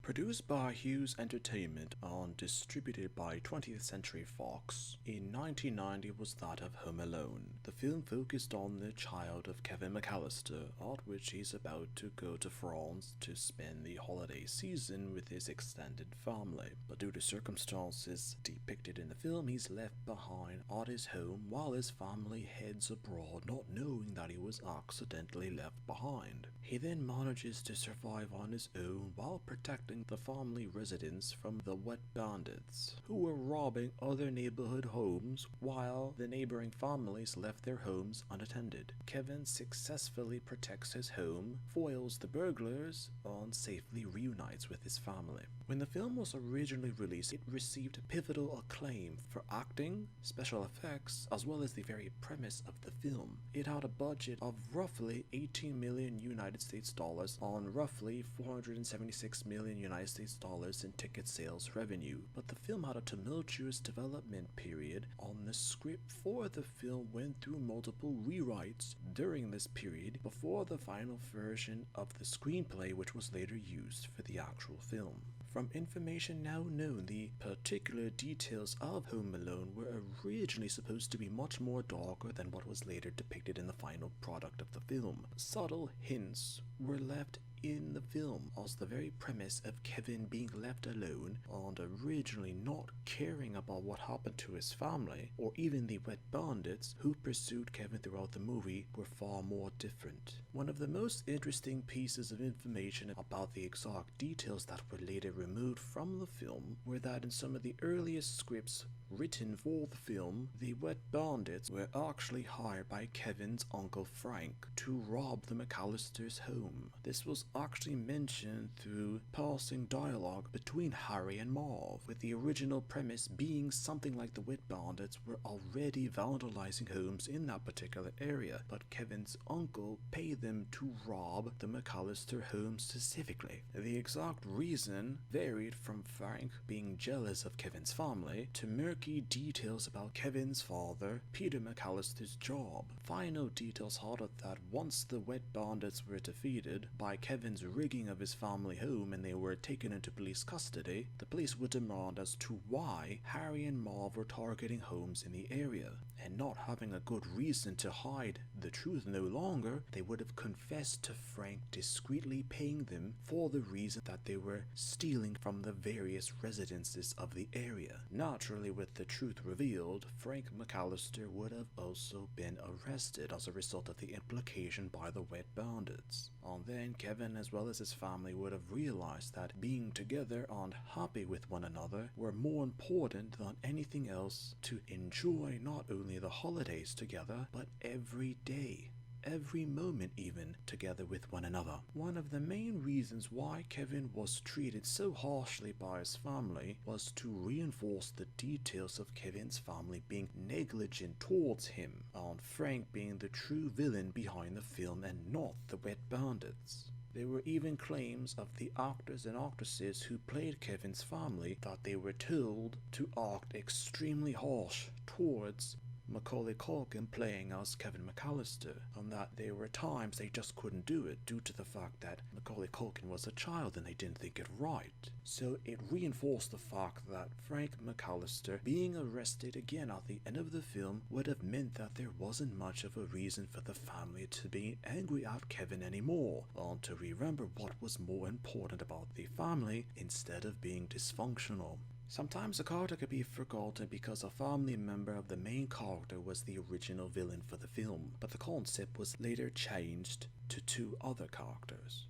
Produced by Hughes Entertainment and distributed by 20th Century Fox, in 1990 was that of Home Alone. The film focused on the child of Kevin McAllister, at which he's about to go to France to spend the holiday season with his extended family. But due to circumstances depicted in the film, he's left behind at his home while his family heads abroad, not knowing that he was accidentally left behind. He then manages to survive on his own while protecting the family residence from the wet bandits, who were robbing other neighborhood homes while the neighboring families left their homes unattended. Kevin successfully protects his home, foils the burglars, and safely reunites with his family. When the film was originally released, it received pivotal acclaim for acting, special effects, as well as the very premise of the film. It had a budget of roughly 18 million United States dollars on roughly 476 million United States dollars in ticket sales revenue, but the film had a tumultuous development period on the script for the film went through multiple rewrites during this period before the final version of the screenplay, which was later used for the actual film. From information now known, the particular details of Home Alone were originally supposed to be much more darker than what was later depicted in the final product of the film. Subtle hints were left in the film as the very premise of Kevin being left alone and originally not caring about what happened to his family or even the wet bandits who pursued Kevin throughout the movie were far more different. One of the most interesting pieces of information about the exact details that were later removed from the film were that in some of the earliest scripts written for the film, the wet bandits were actually hired by Kevin's uncle Frank to rob the McAllisters' home. This was actually mentioned through passing dialogue between Harry and Marv, with the original premise being something like the wet bandits were already vandalizing homes in that particular area, but Kevin's uncle paid them to rob the McAllister home specifically. The exact reason varied from Frank being jealous of Kevin's family to murky details about Kevin's father, Peter McAllister's job. Final details had it that once the wet bandits were defeated by Kevin's rigging of his family home and they were taken into police custody, the police would demand as to why Harry and Marv were targeting homes in the area. And not having a good reason to hide the truth no longer, they would have confessed to Frank discreetly paying them for the reason that they were stealing from the various residences of the area. Naturally, with the truth revealed, Frank McAllister would have also been arrested as a result of the implication by the wet bandits. And then Kevin as well as his family would have realized that being together and happy with one another were more important than anything else to enjoy not only the holidays together, but every day. Every moment even together with one another. One of the main reasons why Kevin was treated so harshly by his family was to reinforce the details of Kevin's family being negligent towards him, and Frank being the true villain behind the film and not the wet bandits. There were even claims of the actors and actresses who played Kevin's family that they were told to act extremely harsh towards Macaulay Culkin playing as Kevin McAllister, and that there were times they just couldn't do it due to the fact that Macaulay Culkin was a child and they didn't think it right. So it reinforced the fact that Frank McAllister being arrested again at the end of the film would have meant that there wasn't much of a reason for the family to be angry at Kevin anymore, and to remember what was more important about the family instead of being dysfunctional. Sometimes a character could be forgotten because a family member of the main character was the original villain for the film, but the concept was later changed to two other characters.